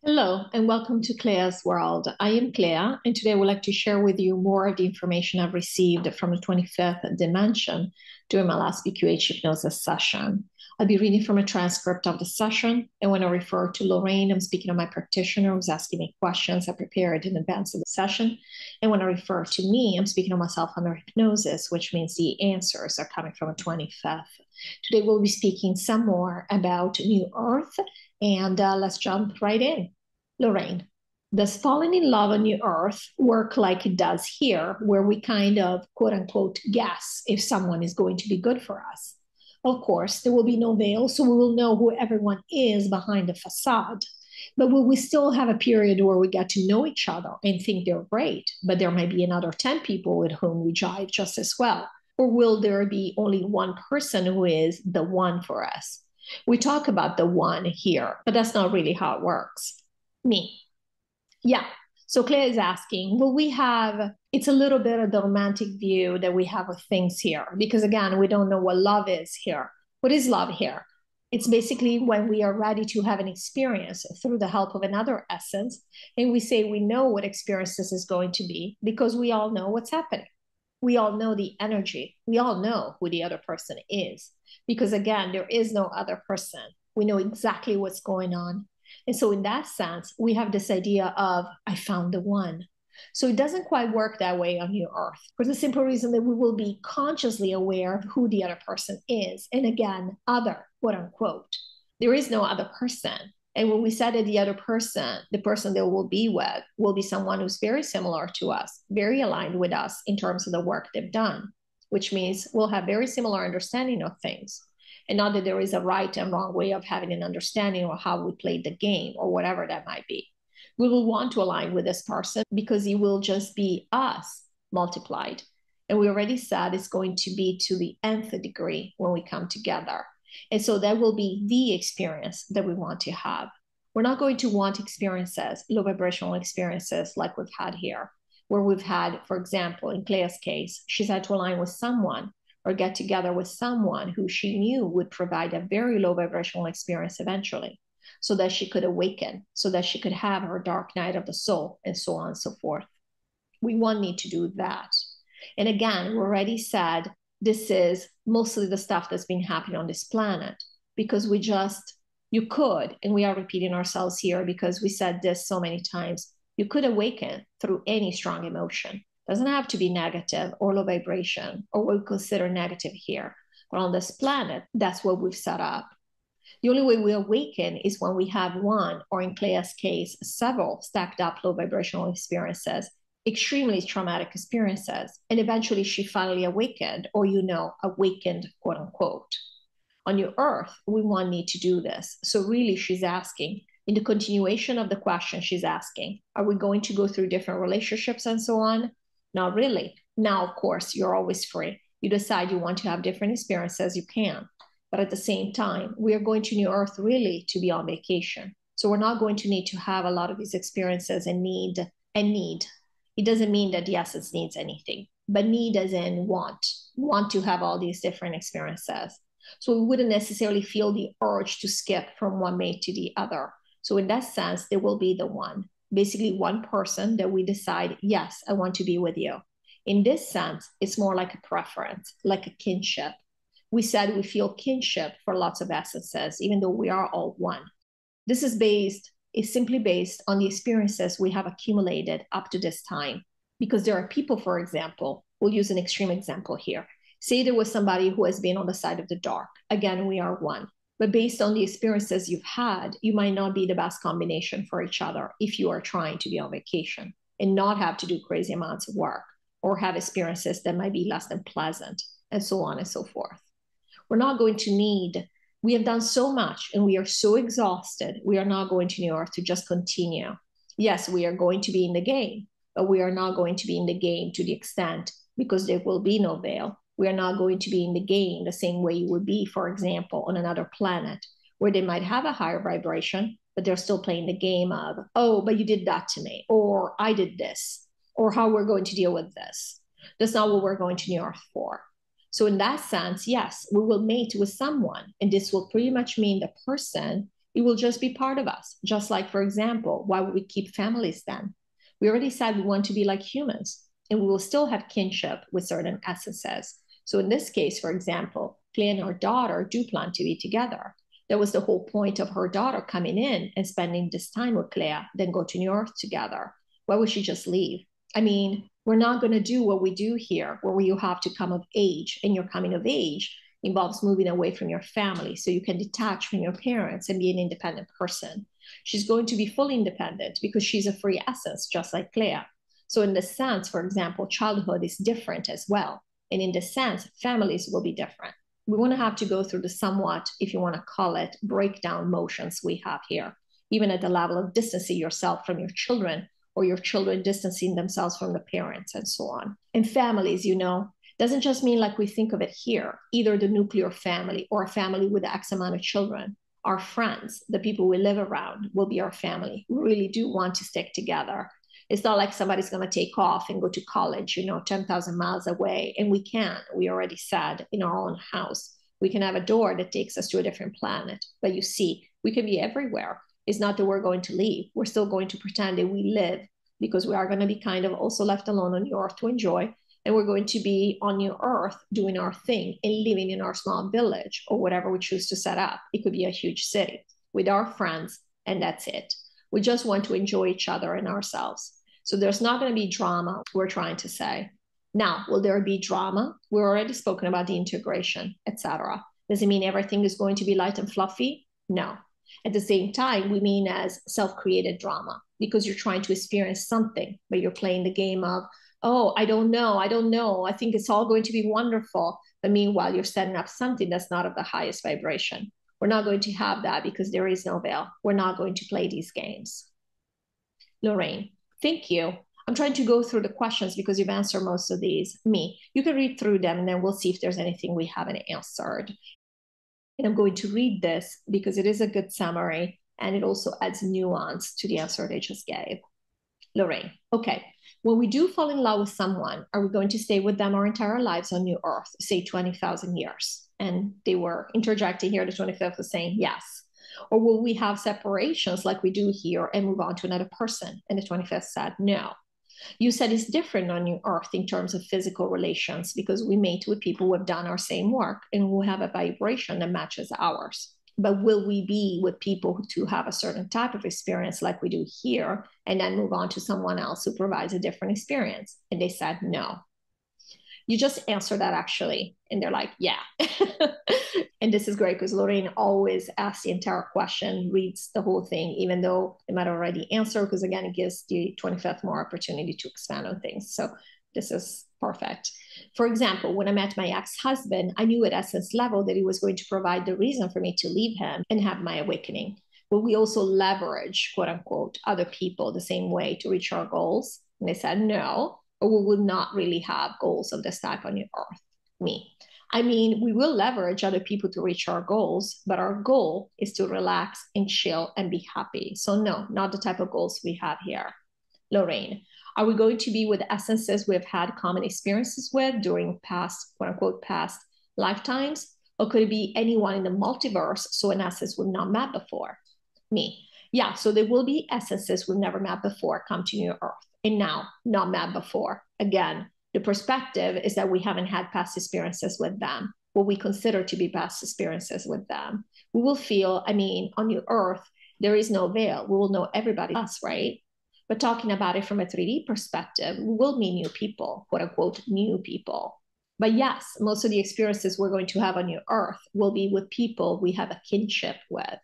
Hello and welcome to CLEA'S World. I am Clea, and today I would like to share with you more of the information I've received from the 25th dimension during my last QHHT Hypnosis session. I'll be reading from a transcript of the session, and when I refer to Lorrayne, I'm speaking of my practitioner who's asking me questions I prepared in advance of the session. And when I refer to me, I'm speaking of myself under hypnosis, which means the answers are coming from the 25th. Today we'll be speaking some more about New Earth, and let's jump right in. Lorrayne, does falling in love on New Earth work like it does here, where we kind of quote unquote guess if someone is going to be good for us? Of course, there will be no veil, so we will know who everyone is behind the facade. But will we still have a period where we get to know each other and think they're great, but there might be another 10 people with whom we jive just as well? Or will there be only one person who is the one for us? We talk about the one here, but that's not really how it works. Me. Yeah. So Claire is asking, will we have, it's a little bit of the romantic view that we have of things here, because again, we don't know what love is here. What is love here? It's basically when we are ready to have an experience through the help of another essence, and we say we know what experience this is going to be because we all know what's happening. We all know the energy. We all know who the other person is, because again, there is no other person. We know exactly what's going on. And so in that sense, we have this idea of, I found the one. So it doesn't quite work that way on New Earth for the simple reason that we will be consciously aware of who the other person is. And again, other, quote unquote. There is no other person. And when we said that the other person, the person that we'll be with, will be someone who's very similar to us, very aligned with us in terms of the work they've done, which means we'll have very similar understanding of things. And not that there is a right and wrong way of having an understanding of how we played the game or whatever that might be. We will want to align with this person because it will just be us multiplied. And we already said it's going to be to the nth degree when we come together. And so that will be the experience that we want to have. We're not going to want experiences, low vibrational experiences like we've had here, where we've had, for example, in Clea's case, she's had to align with someone or get together with someone who she knew would provide a very low vibrational experience eventually, so that she could awaken, so that she could have her dark night of the soul, and so on and so forth. We won't need to do that. And again, we already said this is mostly the stuff that's been happening on this planet, because you could, and we are repeating ourselves here because we said this so many times, you could awaken through any strong emotion. Doesn't have to be negative or low vibration or what we consider negative here. But on this planet, that's what we've set up. The only way we awaken is when we have one, or in Clea's case, several stacked up low vibrational experiences, extremely traumatic experiences. And eventually she finally awakened, or awakened, quote unquote. On your Earth, we won't need to do this. So really she's asking, in the continuation of the question she's asking, are we going to go through different relationships and so on? Not really. Now, of course, you're always free. You decide you want to have different experiences, you can. But at the same time, we are going to New Earth really to be on vacation. So we're not going to need to have a lot of these experiences and need. It doesn't mean that the essence needs anything, but need as in want to have all these different experiences. So we wouldn't necessarily feel the urge to skip from one mate to the other. So in that sense, there will be the one. Basically one person that we decide, yes, I want to be with you. In this sense, it's more like a preference, like a kinship. We said we feel kinship for lots of essences, even though we are all one. This is simply based on the experiences we have accumulated up to this time. Because there are people, for example, we'll use an extreme example here. Say there was somebody who has been on the side of the dark. Again, we are one. But based on the experiences you've had, you might not be the best combination for each other if you are trying to be on vacation and not have to do crazy amounts of work or have experiences that might be less than pleasant and so on and so forth. We're not going to need, we have done so much and we are so exhausted. We are not going to New Earth to just continue. Yes, we are going to be in the game, but we are not going to be in the game to the extent because there will be no veil. We are not going to be in the game the same way you would be, for example, on another planet where they might have a higher vibration, but they're still playing the game of, oh, but you did that to me, or I did this, or how we're going to deal with this. That's not what we're going to New Earth for. So in that sense, yes, we will mate with someone, and this will pretty much mean the person It will just be part of us. Just like, for example, why would we keep families then? We already said we want to be like humans, and we will still have kinship with certain essences. So in this case, for example, Clea and her daughter do plan to be together. That was the whole point of her daughter coming in and spending this time with Clea, then go to New York together. Why would she just leave? I mean, we're not going to do what we do here, where you have to come of age, and your coming of age involves moving away from your family so you can detach from your parents and be an independent person. She's going to be fully independent because she's a free essence, just like Clea. So in this sense, for example, childhood is different as well. And in this sense, families will be different. We want to have to go through the somewhat, if you want to call it, breakdown motions we have here, even at the level of distancing yourself from your children, or your children distancing themselves from the parents, and so on. And families, doesn't just mean like we think of it here, either the nuclear family or a family with X amount of children. Our friends, the people we live around, will be our family. We really do want to stick together. It's not like somebody's going to take off and go to college, 10,000 miles away. And we can. We already said in our own house, we can have a door that takes us to a different planet. But you see, we can be everywhere. It's not that we're going to leave. We're still going to pretend that we live, because we are going to be kind of also left alone on the earth to enjoy. And we're going to be on New Earth doing our thing and living in our small village or whatever we choose to set up. It could be a huge city with our friends, and that's it. We just want to enjoy each other and ourselves. So there's not going to be drama, we're trying to say. Now, will there be drama? We're already spoken about the integration, etc. Does it mean everything is going to be light and fluffy? No. At the same time, we mean as self-created drama, because you're trying to experience something, but you're playing the game of, oh, I don't know. I think it's all going to be wonderful. But meanwhile, you're setting up something that's not of the highest vibration. We're not going to have that because there is no veil. We're not going to play these games. Lorrayne, thank you. I'm trying to go through the questions because you've answered most of these. You can read through them, and then we'll see if there's anything we haven't answered. And I'm going to read this because it is a good summary, and it also adds nuance to the answer they just gave. Lorrayne, okay. When we do fall in love with someone, are we going to stay with them our entire lives on New Earth, say 20,000 years? And they were interjecting here, the 25th was saying yes. Or will we have separations like we do here and move on to another person? And the 25th said no. You said it's different on New Earth in terms of physical relations because we mate with people who have done our same work and who have a vibration that matches ours. But will we be with people who have a certain type of experience like we do here and then move on to someone else who provides a different experience? And they said no. You just answered that actually. And they're like, yeah. And this is great because Lorrayne always asks the entire question, reads the whole thing, even though they might already answer, because again, it gives the 25th more opportunity to expand on things. So this is perfect. For example, when I met my ex-husband, I knew at essence level that he was going to provide the reason for me to leave him and have my awakening. Will we also leverage, quote unquote, other people the same way to reach our goals? And they said no, or we will not really have goals of this type on your earth. We will leverage other people to reach our goals, but our goal is to relax and chill and be happy. So no, not the type of goals we have here. Lorrayne, are we going to be with essences we've had common experiences with during past, quote unquote, past lifetimes? Or could it be anyone in the multiverse, so an essence we've not met before? Yeah, so there will be essences we've never met before come to New Earth, and now not met before. Again, the perspective is that we haven't had past experiences with them, what we consider to be past experiences with them. We will feel, on New Earth, there is no veil. We will know everybody else, right? But talking about it from a 3D perspective, we will meet new people, quote unquote, new people. But yes, most of the experiences we're going to have on New Earth will be with people we have a kinship with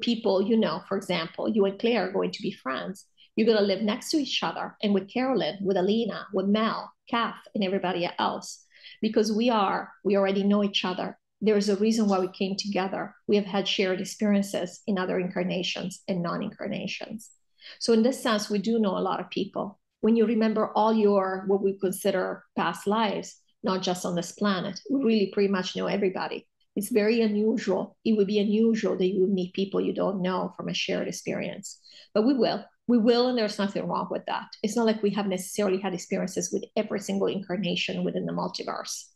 people, for example, you and Claire are going to be friends. You're going to live next to each other, and with Carolyn, with Alina, with Mel, Kath, and everybody else, because we already know each other. There's a reason why we came together. We have had shared experiences in other incarnations and non-incarnations. So in this sense, we do know a lot of people. When you remember all your, what we consider past lives, not just on this planet, we really pretty much know everybody. It's very unusual. It would be unusual that you would meet people you don't know from a shared experience. But we will, and there's nothing wrong with that. It's not like we have necessarily had experiences with every single incarnation within the multiverse.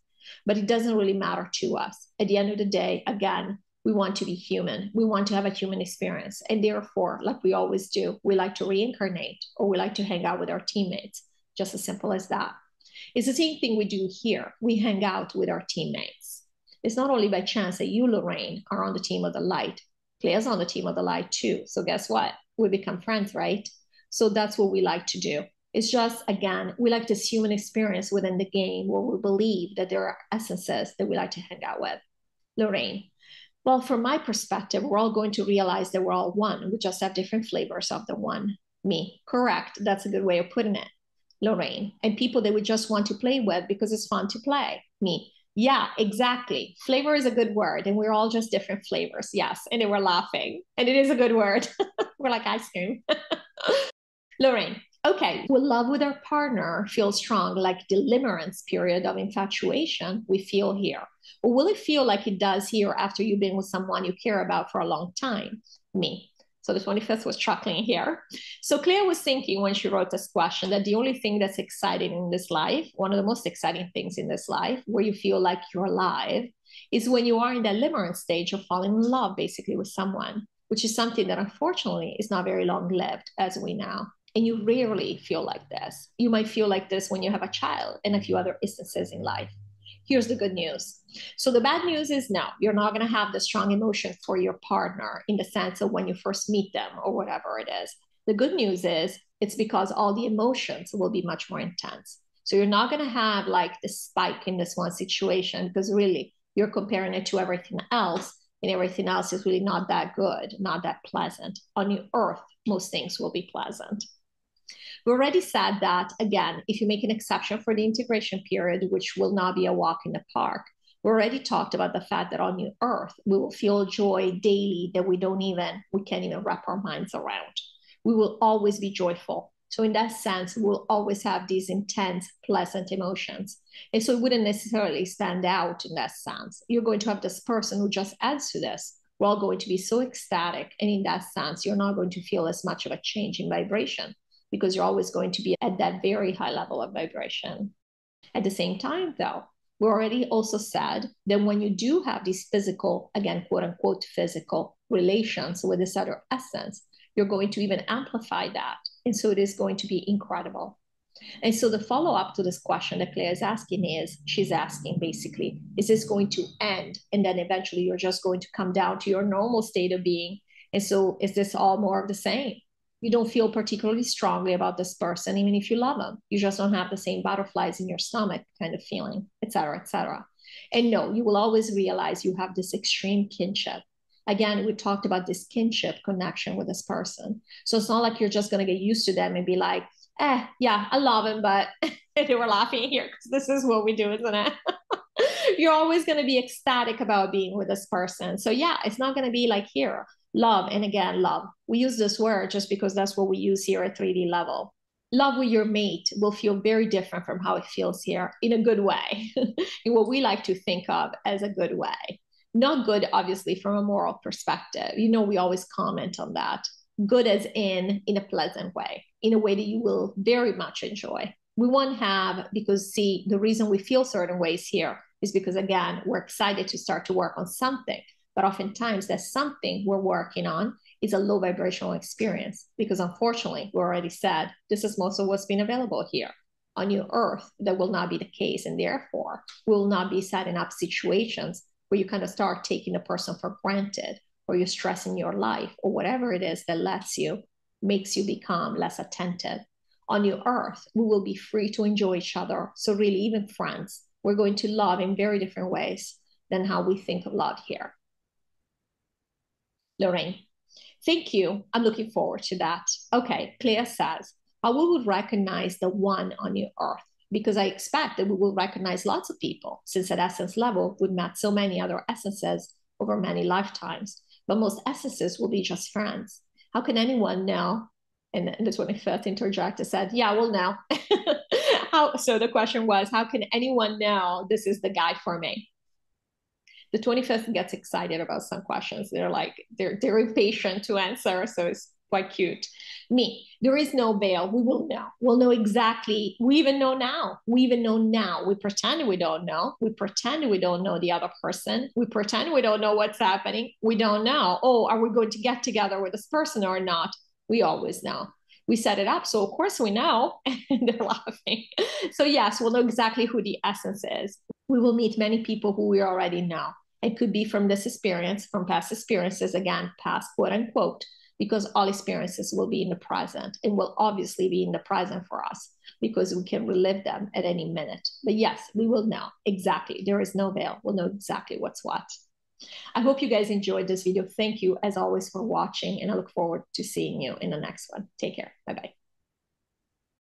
But it doesn't really matter to us. At the end of the day, again, We want to be human. We want to have a human experience. And therefore, like we always do, we like to reincarnate or we like to hang out with our teammates. Just as simple as that. It's the same thing we do here. We hang out with our teammates. It's not only by chance that you, Lorrayne, are on the team of the light. Claire's on the team of the light too. So guess what? We become friends, right? So that's what we like to do. It's just, again, we like this human experience within the game where we believe that there are essences that we like to hang out with. Lorrayne. Well, from my perspective, we're all going to realize that we're all one. We just have different flavors of the one. Me. Correct. That's a good way of putting it. Lorrayne. And people that we just want to play with because it's fun to play. Me. Yeah, exactly. Flavor is a good word, and we're all just different flavors. Yes. And then we're laughing. And it is a good word. We're like ice cream. Lorrayne. Okay, will love with our partner feel strong like the limerence period of infatuation we feel here? Or will it feel like it does here after you've been with someone you care about for a long time? Me. So the 25th was chuckling here. So Claire was thinking when she wrote this question that the only thing that's exciting in this life, one of the most exciting things in this life, where you feel like you're alive, is when you are in that limerence stage of falling in love basically with someone, which is something that unfortunately is not very long lived, as we know. And you rarely feel like this. You might feel like this when you have a child and a few other instances in life. Here's the good news. So the bad news is no, you're not going to have the strong emotion for your partner in the sense of when you first meet them or whatever it is. The good news is it's because all the emotions will be much more intense. So you're not going to have like the spike in this one situation because really you're comparing it to everything else, and everything else is really not that good, not that pleasant. On your earth, most things will be pleasant. We already said that, again, if you make an exception for the integration period, which will not be a walk in the park, we already talked about the fact that on your earth, we will feel joy daily that we can't even wrap our minds around. We will always be joyful. So in that sense, we'll always have these intense, pleasant emotions. And so it wouldn't necessarily stand out in that sense. You're going to have this person who just adds to this. We're all going to be so ecstatic. And in that sense, you're not going to feel as much of a change in vibration because you're always going to be at that very high level of vibration. At the same time, though, we already also said that when you do have these physical, again, quote unquote, physical relations with this other essence, you're going to even amplify that. And so it is going to be incredible. And so the follow up to this question that Claire is asking is, she's asking basically, is this going to end? And then eventually you're just going to come down to your normal state of being. And so is this all more of the same? You don't feel particularly strongly about this person, even if you love them. You just don't have the same butterflies in your stomach kind of feeling, et cetera, et cetera. And no, you will always realize you have this extreme kinship. Again, we talked about this kinship connection with this person. So it's not like you're just going to get used to them and be like, yeah, I love him, but they were laughing here because this is what we do, isn't it? You're always going to be ecstatic about being with this person. So yeah, it's not going to be like here, love. And again, love. We use this word just because that's what we use here at 3D level. Love with your mate will feel very different from how it feels here in a good way, in what we like to think of as a good way. Not good, obviously, from a moral perspective. You know, we always comment on that. Good as in a pleasant way, in a way that you will very much enjoy. We won't have, because see, the reason we feel certain ways here is because, again, we're excited to start to work on something. But oftentimes that something we're working on is a low vibrational experience because unfortunately, we already said, this is most of what's been available here. On your earth, that will not be the case. And therefore, we will not be setting up situations where you kind of start taking a person for granted or you're stressing your life or whatever it is that makes you become less attentive. On your earth, we will be free to enjoy each other. So really, even friends, we're going to love in very different ways than how we think of love here. Lorrayne, thank you. I'm looking forward to that. Okay, Claire says, how we would recognize the one on your earth? Because I expect that we will recognize lots of people, since at essence level, we've met so many other essences over many lifetimes. But most essences will be just friends. How can anyone know? And the 25th interjector said, yeah, we'll know. So the question was, how can anyone know this is the guy for me? The 25th gets excited about some questions. They're impatient to answer, so it's quite cute. Me. There is no veil. We will know. We'll know exactly. We even know now. We even know now. We pretend we don't know. We pretend we don't know the other person. We pretend we don't know what's happening. We don't know. Oh, are we going to get together with this person or not? We always know. We set it up. So of course we know. And they're laughing. So yes, we'll know exactly who the essence is. We will meet many people who we already know. It could be from this experience, from past experiences, again, past quote unquote, because all experiences will be in the present and will obviously be in the present for us because we can relive them at any minute. But yes, we will know exactly. There is no veil. We'll know exactly what's what. I hope you guys enjoyed this video. Thank you as always for watching, and I look forward to seeing you in the next one. Take care. Bye-bye.